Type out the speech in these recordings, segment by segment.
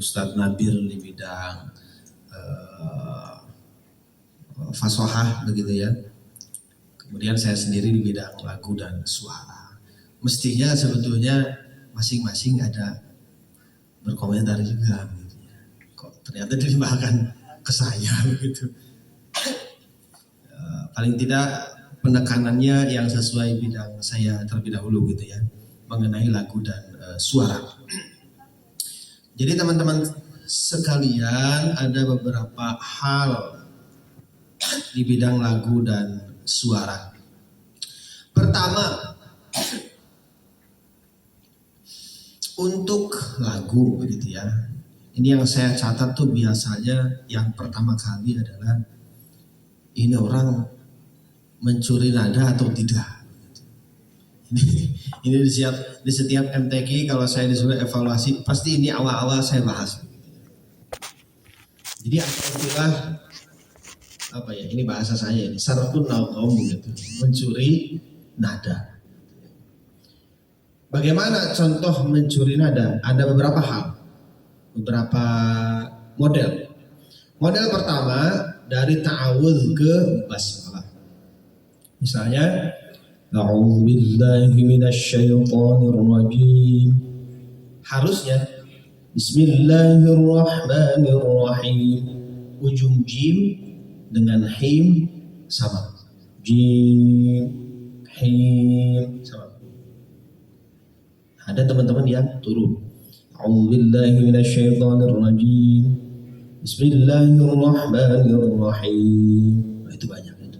Ustadz Nabir di bidang fasohah begitu ya. Kemudian saya sendiri di bidang lagu dan suara. Mestinya sebetulnya masing-masing ada berkomentar juga gitu ya. Kok ternyata dilimpahkan ke saya begitu. Paling tidak penekanannya yang sesuai bidang saya terlebih dahulu gitu ya, mengenai lagu dan suara. Jadi teman-teman sekalian, ada beberapa hal di bidang lagu dan suara. Pertama, untuk lagu gitu ya. Ini yang saya catat tuh biasanya yang pertama kali adalah ini orang mencuri nada atau tidak. Ini di setiap MTQ kalau saya disuruh evaluasi pasti ini awal-awal saya bahas. Jadi ada istilah apa ya? Ini bahasa saya ini sarfun naum gitu, mencuri nada. Bagaimana contoh mencuri nada? Ada beberapa hal, beberapa model. Model pertama dari ta'awudz ke basmalah. Misalnya, a'udzu billahi minasyaitonir rajim. Harusnya bismillahirrahmanirrahim. Ujung jim dengan him sama. Jim, him sama. Ada teman-teman yang turun. A'udzu billahi minasyaitonir rajim. Bismillahirrahmanirrahim. Itu banyak itu.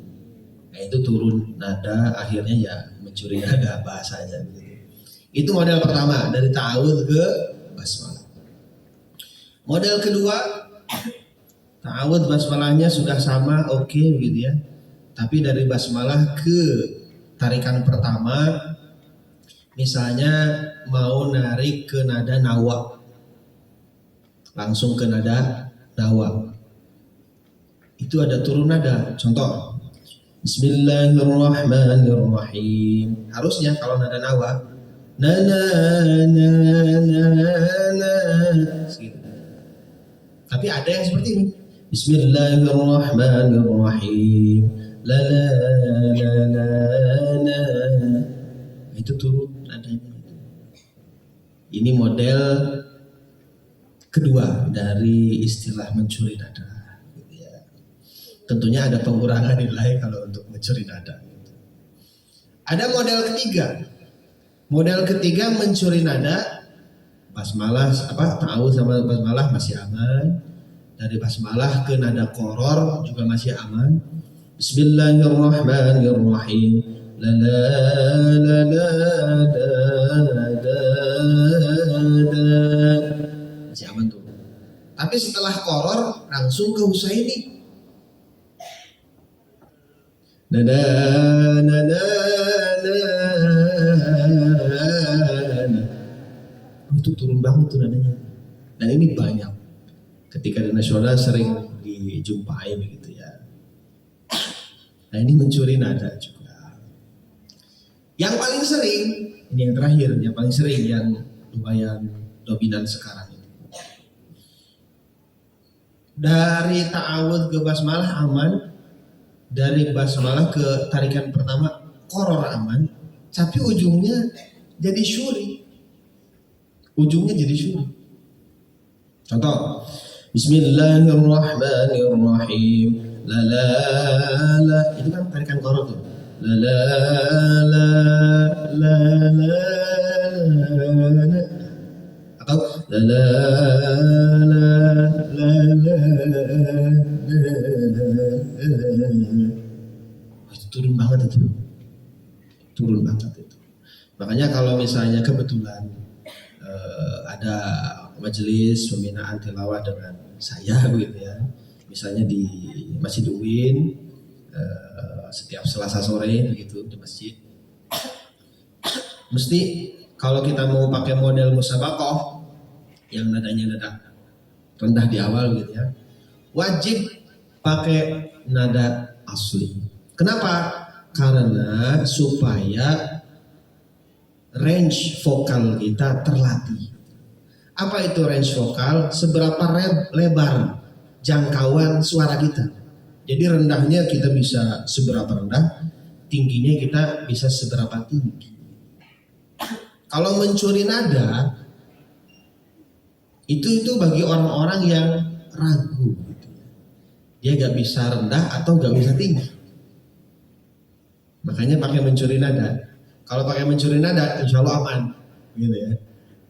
Itu turun nada, akhirnya ya mencuri nada bahasanya gitu. Itu model pertama dari ta'awudz ke basmalah. Model kedua, ta'awudz basmalahnya sudah sama, oke gitu ya. Tapi dari basmalah ke tarikan pertama, misalnya mau narik ke nada nawa, langsung ke nada nawa, itu ada turun nada. Contoh, Bismillahirrahmanirrahim. Harusnya kalau nada nawa, na na na na na, gitu. Tapi ada yang seperti ini. Bismillahirrahmanirrahim. La la la la la. Itu turun nadanya. Ini model kedua dari istilah mencuri nada. Tentunya ada pengurangan nilai kalau untuk mencuri nada. Ada model ketiga. Model ketiga mencuri nada, basmalah ta'awudz sama basmalah masih aman. Dari basmalah ke nada koror juga masih aman. Bismillahirrahmanirrahim. La la la la da da da. Masih aman tuh. Tapi setelah koror langsung ke Husaini. Nada nada nada. Itu turun banget tuh nadanya. Dan ini banyak. Ketika di nasional sering dijumpai begitu ya. Nah ini mencuri nada juga. Yang paling sering, ini yang terakhir, yang paling sering yang lumayan dominan sekarang ini. Dari ta'awudz ke basmalah aman. Dari basmalah ke tarikan pertama koror aman, tapi ujungnya jadi syuri. Ujungnya jadi syuri. Contoh, Bismillahirrahmanirrahim. La la la, itu kan tarikan koror tuh. La la la la la la. Atau la la la la la. Itu turun banget itu. Turun banget itu. Makanya kalau misalnya kebetulan ada majelis pembinaan tilawah dengan saya begitu ya. Misalnya di Masjid Uin setiap Selasa sore begitu di masjid. Mesti kalau kita mau pakai model musabaqah yang nadanya nada rendah di awal gitu ya, wajib pakai nada asli. Kenapa? Karena supaya range vokal kita terlatih. Apa itu range vokal? Seberapa lebar jangkauan suara kita. Jadi rendahnya kita bisa seberapa rendah, tingginya kita bisa seberapa tinggi. Kalau mencuri nada itu bagi orang-orang yang ragu. Dia gak bisa rendah atau gak bisa tinggi. Makanya pakai mencuri nada. Kalau pakai mencuri nada, insya Allah aman, gitu ya.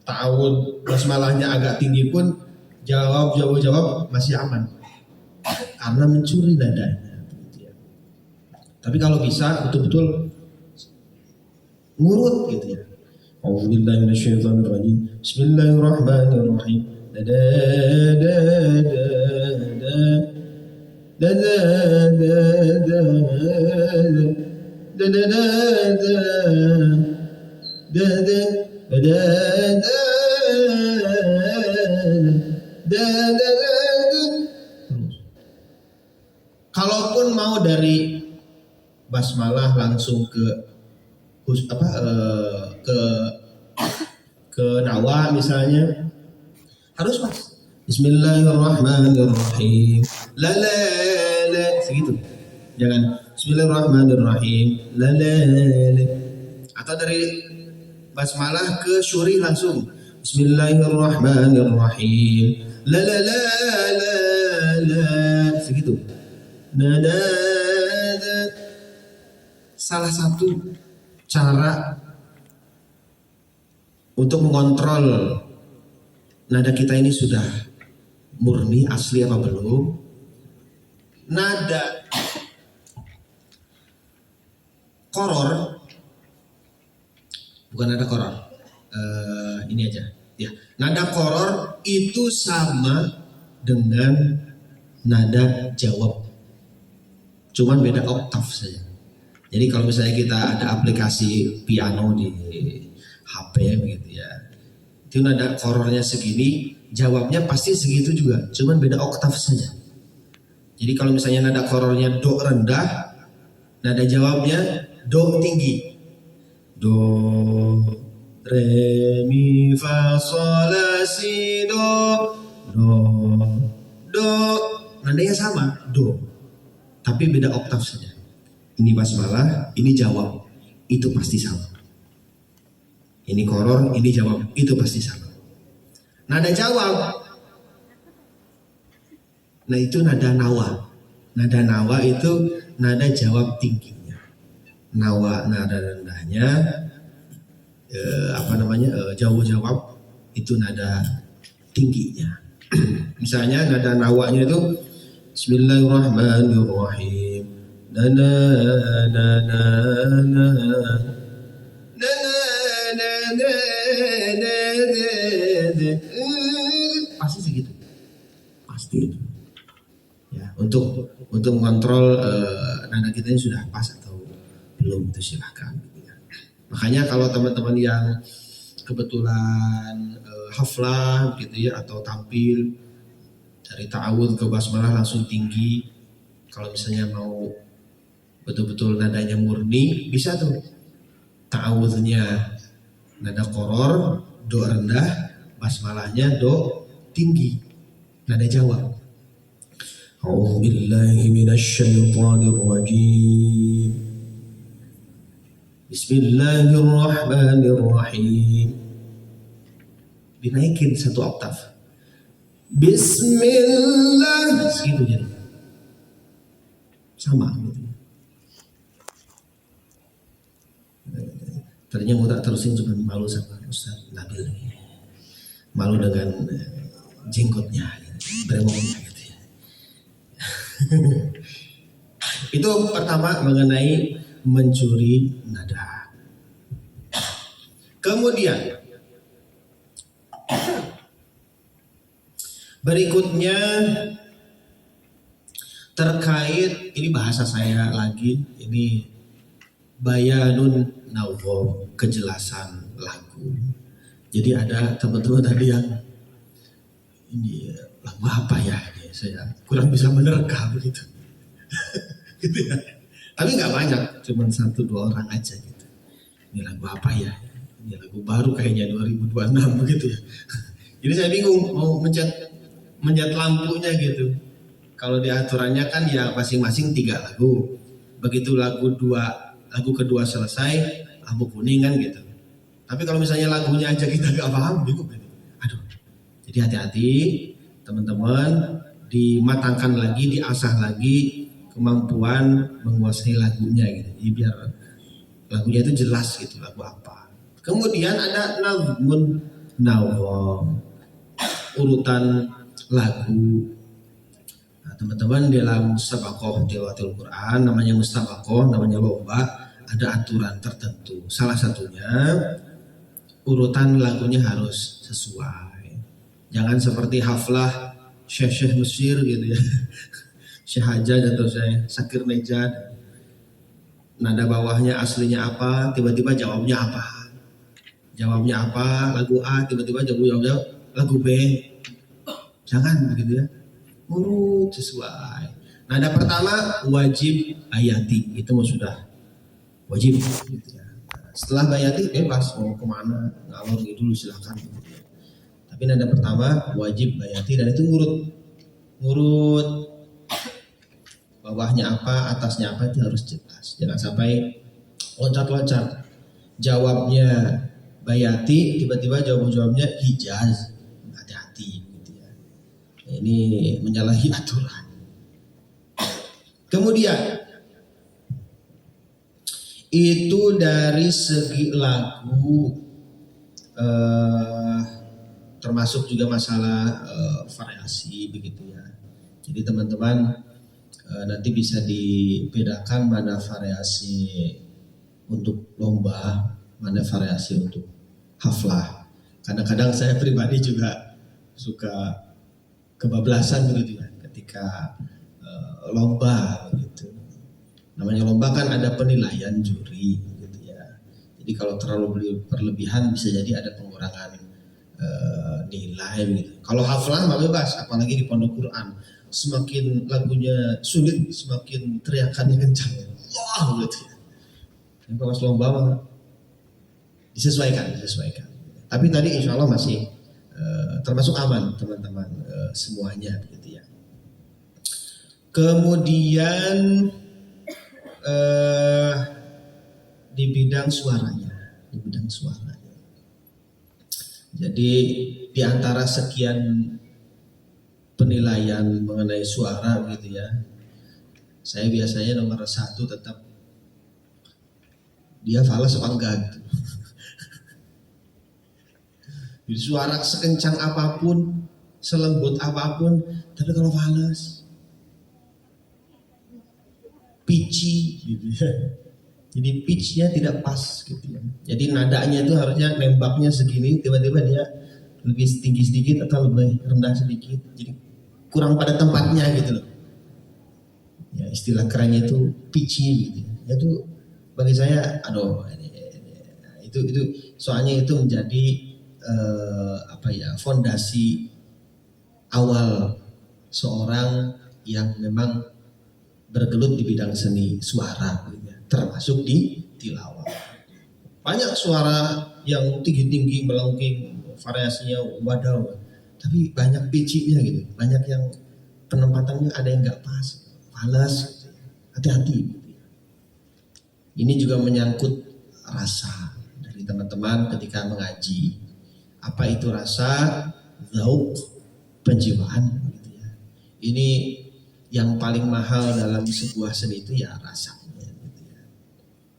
Ta'awud basmalahnya agak tinggi pun jawab masih aman karena mencuri nadanya. Tapi kalau bisa betul-betul ngurut gitu ya. A'udzubillahi minasyaitonirrajim. Bismillahirrahmanirrahim. Da da da da da da da da da da da da da. Kalaupun mau dari basmalah langsung ke ke nawa misalnya harus pas Bismillahirrahmanirrahim la la la segitu, jangan Bismillahirrahmanirrahim la la la, atau dari basmalah ke syuri langsung Bismillahirrahmanirrahim la la la la la segitu. Nada. Salah satu cara untuk mengontrol nada kita ini sudah murni asli apa belum. Nada koror, bukan nada koror, ini aja ya. Nada koror itu sama dengan nada jawab, cuman beda oktav saja. Jadi kalau misalnya kita ada aplikasi piano di HP begitu ya, itu nada korornya segini, jawabnya pasti segitu juga, cuman beda oktav saja. Jadi kalau misalnya nada korornya do rendah, nada jawabnya do tinggi. Do, re, mi, fa, sol, la, si, do, do, nadanya sama, do, tapi beda oktav saja. Ini basmalah, ini jawab, itu pasti sama. Ini koror, ini jawab, itu pasti sama. Nada jawab, nah itu nada nawa. Nada nawa itu nada jawab tingginya. Nawa nada rendahnya, jawab itu nada tingginya. Misalnya nada nawanya itu Bismillahirrahmanirrahim. Na na na na na na na pasti segitu, pasti itu ya. Untuk mengontrol nada kita ini sudah pas atau belum itu silahkan ya. Makanya kalau teman-teman yang kebetulan haflah gitu ya, atau tampil dari ta'awud ke basmalah langsung tinggi, kalau misalnya mau betul-betul nadanya murni, bisa tuh ta'awudnya nada koror, do rendah, basmalahnya do tinggi, nada jawab. A'udzubillahi minasyaitonirrajim. Bismillahirrahmanirrahim. Dinaikin satu oktav. Bismillah, segitu jadi. Sama gitu. Tadinya mau tak terusin, cuma malu sama Ustaz Nabil, malu dengan jenggotnya, brewoknya gitu ya. Itu pertama mengenai mencuri nada. Kemudian berikutnya terkait, ini bahasa saya lagi, ini bayanun nawgham, kejelasan lagu. Jadi ada teman-teman tadi yang ini lagu apa ya, saya kurang bisa menerka begitu. Gitu ya. Tapi nggak banyak, cuma 1-2 orang aja gitu. Ini lagu apa ya? Ini lagu baru kayaknya 2026 begitu ya. Jadi saya bingung mau mencet lampunya gitu. Kalau di aturannya kan ya masing-masing 3 lagu. Begitu lagu kedua selesai, lampu kuning kan gitu. Tapi kalau misalnya lagunya aja kita gak paham, bingung gitu. Aduh. Jadi hati-hati teman-teman, dimatangkan lagi, diasah lagi kemampuan menguasai lagunya gitu. Jadi biar lagunya itu jelas gitu, lagu apa. Kemudian ada nazmun nawam, urutan lagu. Nah, teman-teman dalam mustabaqoh tilawatil Quran, namanya mustabaqoh, namanya lomba, ada aturan tertentu. Salah satunya urutan lagunya harus sesuai. Jangan seperti haflah Syekh Mesir gitu ya. Syekh Hajjaj atau Syekh Sakir Nejad. Nada bawahnya aslinya apa, tiba-tiba jawabnya apa. Jawabnya apa, lagu A, tiba-tiba jawabnya lagu B. Jangan begitu ya. Urut sesuai. Nada pertama wajib ayati, itu sudah wajib gitu ya. Setelah bayati bebas mau kemana, ngalor dulu silakan gitu ya. Tapi nada pertama wajib bayati dan itu ngurut bawahnya apa, atasnya apa itu harus jelas. Jangan sampai loncat-loncat. Jawabnya bayati, tiba-tiba jawabnya hijaz. Hati-hati gitu ya. Ini menyalahi aturan. Kemudian itu dari segi lagu, termasuk juga masalah variasi begitu ya. Jadi teman-teman nanti bisa dibedakan mana variasi untuk lomba, mana variasi untuk haflah. Kadang-kadang saya pribadi juga suka kebablasan begitu ya ketika lomba gitu. Namanya lomba kan ada penilaian juri gitu ya. Jadi kalau terlalu berlebihan bisa jadi ada pengurangan nilai gitu. Kalau haflah mah bebas, apalagi di pondok Quran. Semakin lagunya sulit, semakin teriakannya kencang. Wah gitu ya. Yang pas lomba mah disesuaikan. Tapi tadi insya Allah masih termasuk aman teman-teman semuanya gitu ya. Kemudian di bidang suaranya. Jadi di antara sekian penilaian mengenai suara gitu ya, saya biasanya nomor 1 tetap dia falas apa enggak gitu. Jadi suara sekencang apapun, selembut apapun, tapi kalau falas, pitchy gitu ya. Jadi pitchnya tidak pas gitu ya. Jadi nadanya itu harusnya nembaknya segini, tiba-tiba dia lebih tinggi sedikit atau lebih rendah sedikit. Jadi kurang pada tempatnya gitu loh. Ya istilah kerennya itu pitchy gitu. Itu bagi saya, itu soalnya itu menjadi fondasi awal seorang yang memang bergelut di bidang seni suara gitu ya, termasuk di tilawah. Banyak suara yang tinggi-tinggi melengking, variasinya wadaw, tapi banyak pitchnya gitu, banyak yang penempatannya ada yang nggak pas, falas gitu. Hati-hati gitu. Ini juga menyangkut rasa dari teman-teman ketika mengaji. Apa itu rasa? Zauq, penjiwaan gitu ya. Ini yang paling mahal dalam sebuah seni itu ya rasanya gitu ya.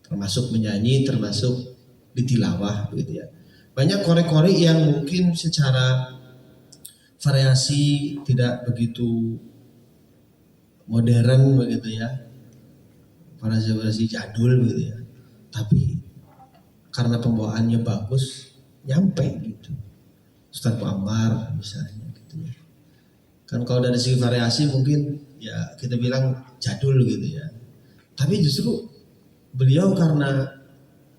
Termasuk menyanyi, termasuk ditilawah gitu ya. Banyak korek-korek yang mungkin secara variasi tidak begitu modern begitu ya. Variasi jadul begitu ya. Tapi karena pembawaannya bagus, nyampe gitu. Ustaz Muammar misalnya gitu ya. Kan kalau dari segi variasi mungkin ya kita bilang jadul gitu ya. Tapi justru beliau karena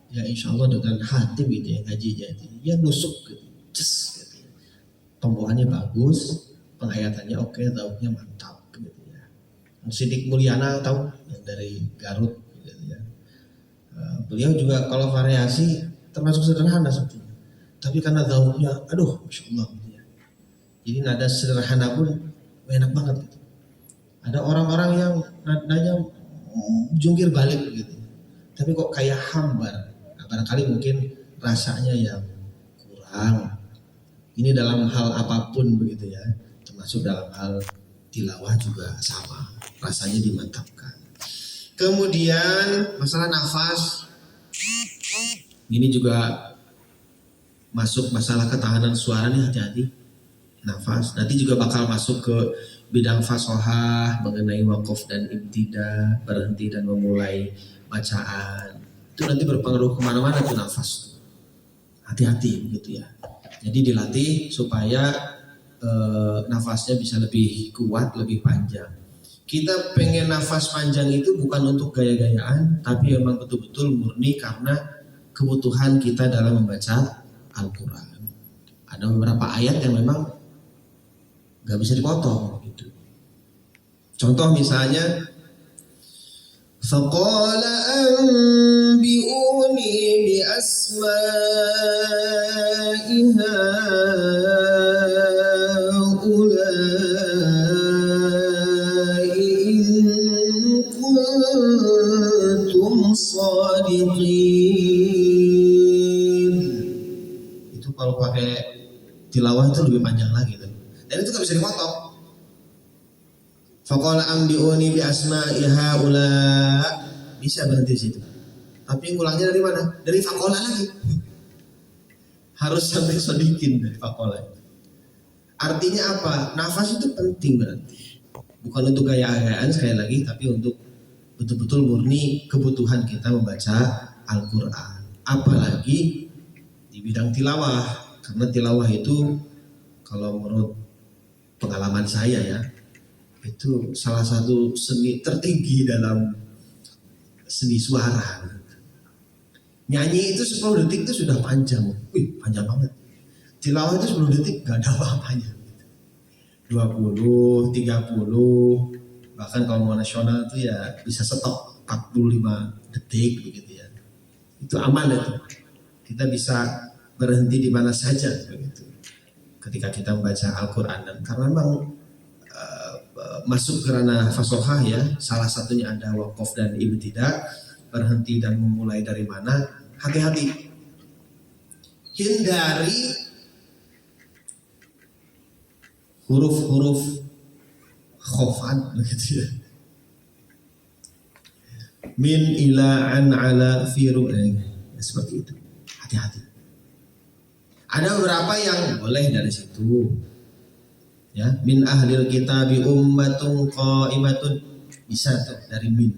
ya insya Allah dengan hati gitu ya ngaji jadi ya nusuk gitu. Gitu ya. Pembawaannya bagus, penghayatannya oke, zauknya mantap gitu ya. Sidik Mulyana tahu yang dari Garut gitu ya. Beliau juga kalau variasi termasuk sederhana sebetulnya. Tapi karena zauknya aduh Masya Allah gitu ya. Jadi nada sederhana pun enak banget gitu. Ada orang-orang yang nadanya jungkir balik begitu, tapi kok kayak hambar. Nah, barangkali mungkin rasanya yang kurang. Ini dalam hal apapun begitu ya, termasuk dalam hal tilawah juga sama, rasanya dimantapkan. Kemudian masalah nafas, ini juga masuk masalah ketahanan suara nih, hati-hati. Nafas nanti juga bakal masuk ke bidang fasohah mengenai wakaf dan ibtida, berhenti dan memulai bacaan. Itu nanti berpengaruh kemana-mana tuh nafas. Hati-hati begitu ya. Jadi dilatih supaya nafasnya bisa lebih kuat, lebih panjang. Kita pengen nafas panjang itu bukan untuk gaya-gayaan, tapi memang betul-betul murni karena kebutuhan kita dalam membaca Al-Quran. Ada beberapa ayat yang memang gak bisa dipotong gitu. Contoh misalnya, faqala anbi'uni bi asma'i haula'i in kuntum shadiqin. Itu kalau pakai tilawah itu lebih panjang lagi tuh. Dan itu gak bisa dipotong. Faqala ambiuni bi asma'i haula, bisa berhenti di situ. Tapi ngulangnya dari mana? Dari faqala lagi. Harus sampai sodikin dari faqala. Artinya apa? Nafas itu penting berarti. Bukan untuk gaya-gayaan sekali lagi, tapi untuk betul-betul murni kebutuhan kita membaca Al-Quran. Apalagi di bidang tilawah. Karena tilawah itu kalau menurut pengalaman saya ya, itu salah satu seni tertinggi dalam seni suara. Nyanyi itu 10 detik itu sudah panjang. Wih, panjang banget. Tilawah itu 10 detik gak ada apa-apanya. 20, 30, bahkan kalau mau nasional itu ya bisa stop 45 detik begitu ya. Itu aman itu. Kita bisa berhenti di mana saja begitu. Ketika kita membaca Al-Quran, dan karena memang masuk ke ranah fasohah ya, salah satunya ada wakaf dan ibtida, berhenti dan memulai dari mana, hati-hati. Hindari huruf-huruf khofat begitu ya. Min ila an ala firu, seperti itu. Hati-hati. Ada beberapa yang boleh dari situ. Ya, min ahlil kitabi ummatun qaimatun, bisa tuh dari min.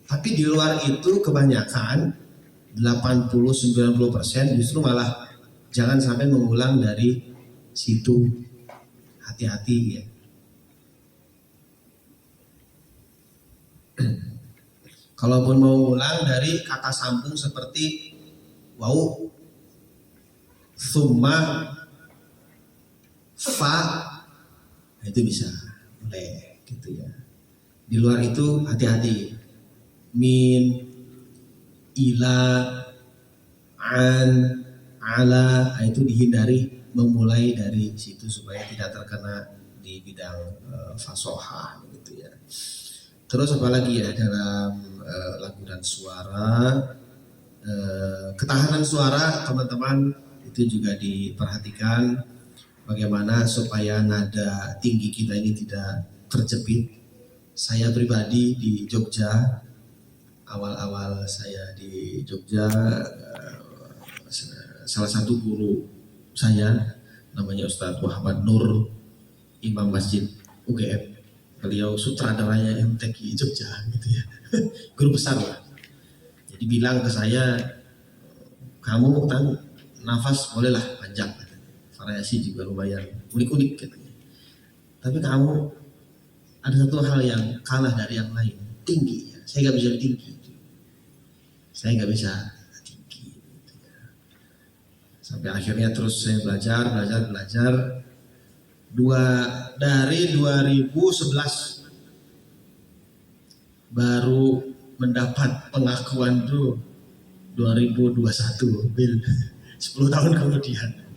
Tapi di luar itu kebanyakan 80-90% justru malah jangan sampai mengulang dari situ. Hati-hati ya. Kalaupun mau ulang dari kata sambung seperti wau, summa, fa, itu bisa boleh gitu ya. Di luar itu hati-hati. Min, ila, an, ala, itu dihindari memulai dari situ supaya tidak terkena di bidang fasohah gitu ya. Terus apalagi ya dalam lagu dan suara, ketahanan suara teman-teman itu juga diperhatikan. Bagaimana supaya nada tinggi kita ini tidak terjepit. Saya pribadi di Jogja, awal-awal saya di Jogja, salah satu guru saya namanya Ustadz Muhammad Nur, Imam Masjid UGM. Beliau sutradaranya MTQ Jogja gitu ya. Guru besar lah. Jadi bilang ke saya, kamu kan nafas bolehlah panjang. Variasi juga lumayan unik-unik katanya. Tapi kamu ada satu hal yang kalah dari yang lain, tinggi. Saya nggak bisa tinggi. Saya nggak bisa tinggi. Sampai akhirnya terus saya belajar. Dari 2011 baru mendapat pengakuan tuh 2021, 10 tahun kemudian.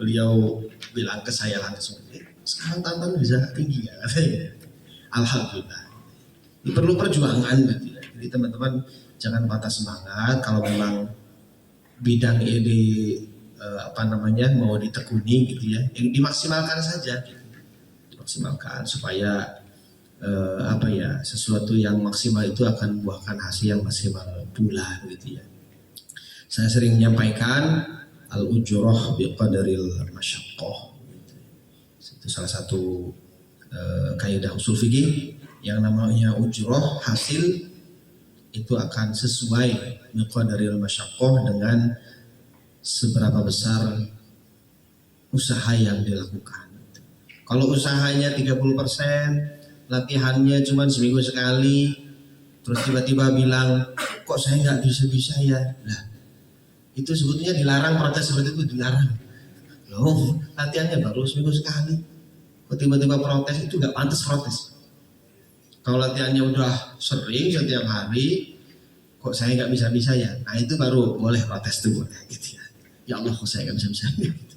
beliau bilang ke saya langsung, sekarang tantangan bisa tinggi ya katanya. Alhamdulillah. Ini perlu perjuangan gitu ya. Jadi teman-teman jangan patah semangat kalau memang bidang ini mau ditekuni gitu ya. Yang dimaksimalkan saja. Dimaksimalkan supaya sesuatu yang maksimal itu akan membuahkan hasil yang maksimal pula gitu ya. Saya sering menyampaikan al-ujroh biqadaril masyaqqah. Itu salah satu kaidah usul fikih yang namanya ujroh, hasil itu akan sesuai biqadaril masyaqqah dengan seberapa besar usaha yang dilakukan. Kalau usahanya 30%, latihannya cuma seminggu sekali, terus tiba-tiba bilang kok saya nggak bisa ya, nah itu sebetulnya dilarang. Protes seperti itu dilarang. Loh, latihannya baru seminggu sekali, kok tiba-tiba protes? Itu nggak pantas protes. Kalau latihannya udah sering setiap hari, kok saya nggak bisa ya, nah itu baru boleh protes tuh, boleh gitu ya. Ya Allah, kok saya nggak bisa gitu.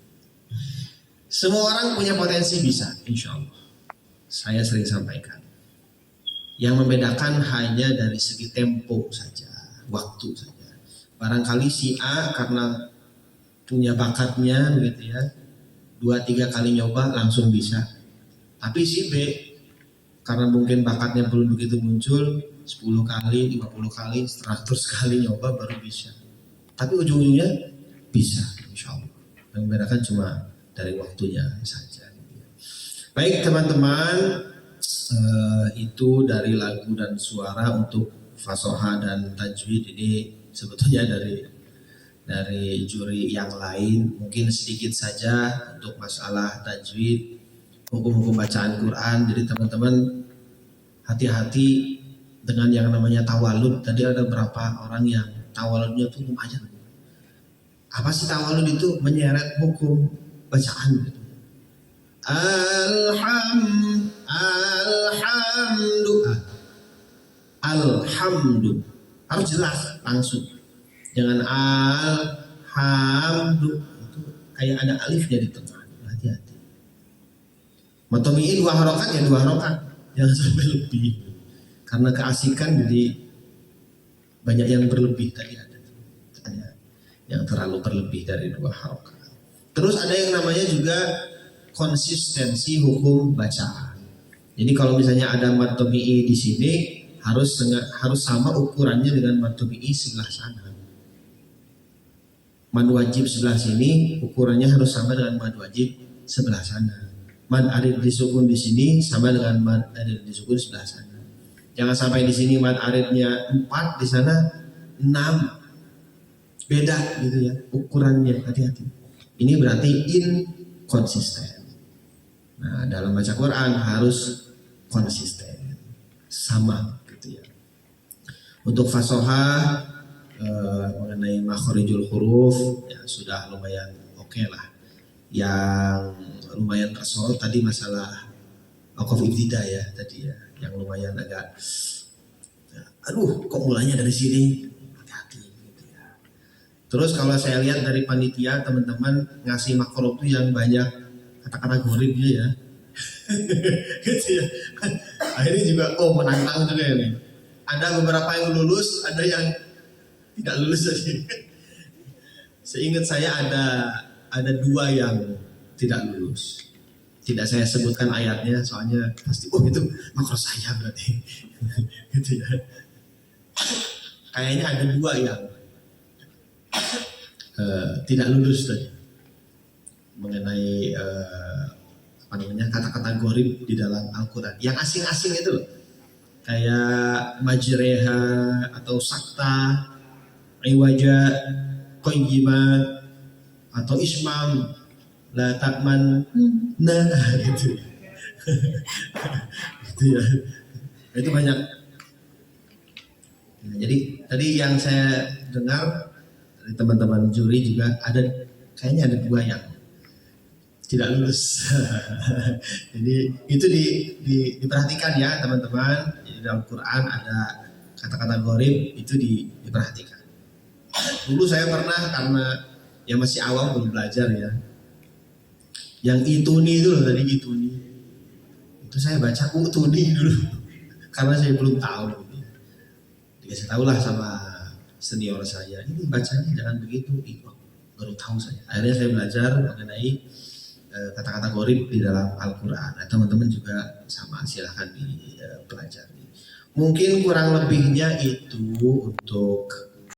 Semua orang punya potensi bisa, insya Allah. Saya sering sampaikan, yang membedakan hanya dari segi tempo saja, waktu saja. Barangkali si A karena punya bakatnya gitu ya, 2-3 kali nyoba langsung bisa. Tapi si B karena mungkin bakatnya belum begitu muncul, 10 kali, 50 kali, 100 kali nyoba baru bisa. Tapi ujung-ujungnya bisa, insya Allah. Yang membedakan cuma dari waktunya saja. Baik teman-teman, itu dari lagu dan suara untuk fasoha dan tajwid. Ini sebetulnya dari juri yang lain. Mungkin sedikit saja untuk masalah tajwid, hukum-hukum bacaan Quran. Jadi teman-teman hati-hati dengan yang namanya tawalud. Tadi ada beberapa orang yang tawaludnya tuh lumayan. Apa sih tawalud itu? Menyeret hukum bacaan gitu. Alhamdu harus jelas langsung, jangan alhamdu itu kayak ada alifnya di tengah. Hati-hati. Matomi'i 2 harokat ya 2 harokat, jangan sampai lebih, karena keasikan jadi banyak yang berlebih. Tadi ada yang terlalu berlebih dari 2 harokat. Terus ada yang namanya juga konsistensi hukum bacaan. Jadi kalau misalnya ada mad tabi'i di sini harus sama ukurannya dengan mad tabi'i sebelah sana. Mad wajib sebelah sini ukurannya harus sama dengan mad wajib sebelah sana. Mad arid disukun di sini sama dengan mad arid disukun sebelah sana. Jangan sampai di sini mad aridnya 4, di sana 6. Beda gitu ya ukurannya, hati-hati. Ini berarti inkonsisten. Nah, dalam baca Quran harus konsisten, sama gitu ya. Untuk fasoha mengenai makhorijul huruf ya sudah lumayan oke lah. Yang lumayan kesol tadi masalah waqaf ibtidah ya tadi ya, yang lumayan agak aduh kok mulanya dari sini, hati-hati gitu ya. Terus kalau saya lihat dari panitia teman-teman ngasih makhluk itu yang banyak kata-kata gorib ya. Gitu ya. Akhirnya juga menantang juga ini. Ada beberapa yang lulus, ada yang tidak lulus tadi. Seingat saya ada 2 yang tidak lulus. Tidak saya sebutkan ayatnya, soalnya pasti itu makro saya berarti. Gitu ya. Kayaknya ada 2 yang tidak lulus tadi. Mengenai kata-kata gorib di dalam Al-Quran yang asing-asing itu loh, kayak majreha atau sakta, iwaja, qayyima atau ismam, la takman, nah itu itu ya, itu banyak. Nah, jadi tadi yang saya dengar dari teman-teman juri juga kayaknya ada 2 yang tidak lulus. Jadi itu diperhatikan ya teman-teman. Di dalam Quran ada kata-kata gorib, itu diperhatikan. Dulu saya pernah, karena ya masih awam belum belajar ya, Yang ituni itu loh tadi ituni. Itu saya baca utuni dulu karena saya belum tahu. Dikasih tahu lah sama senior saya, ini bacanya jangan begitu. Baru tahu saya. Akhirnya saya belajar mengenai kata-kata gharib di dalam Al-Quran. Nah, teman-teman juga sama, silahkan dipelajari. Mungkin kurang lebihnya itu untuk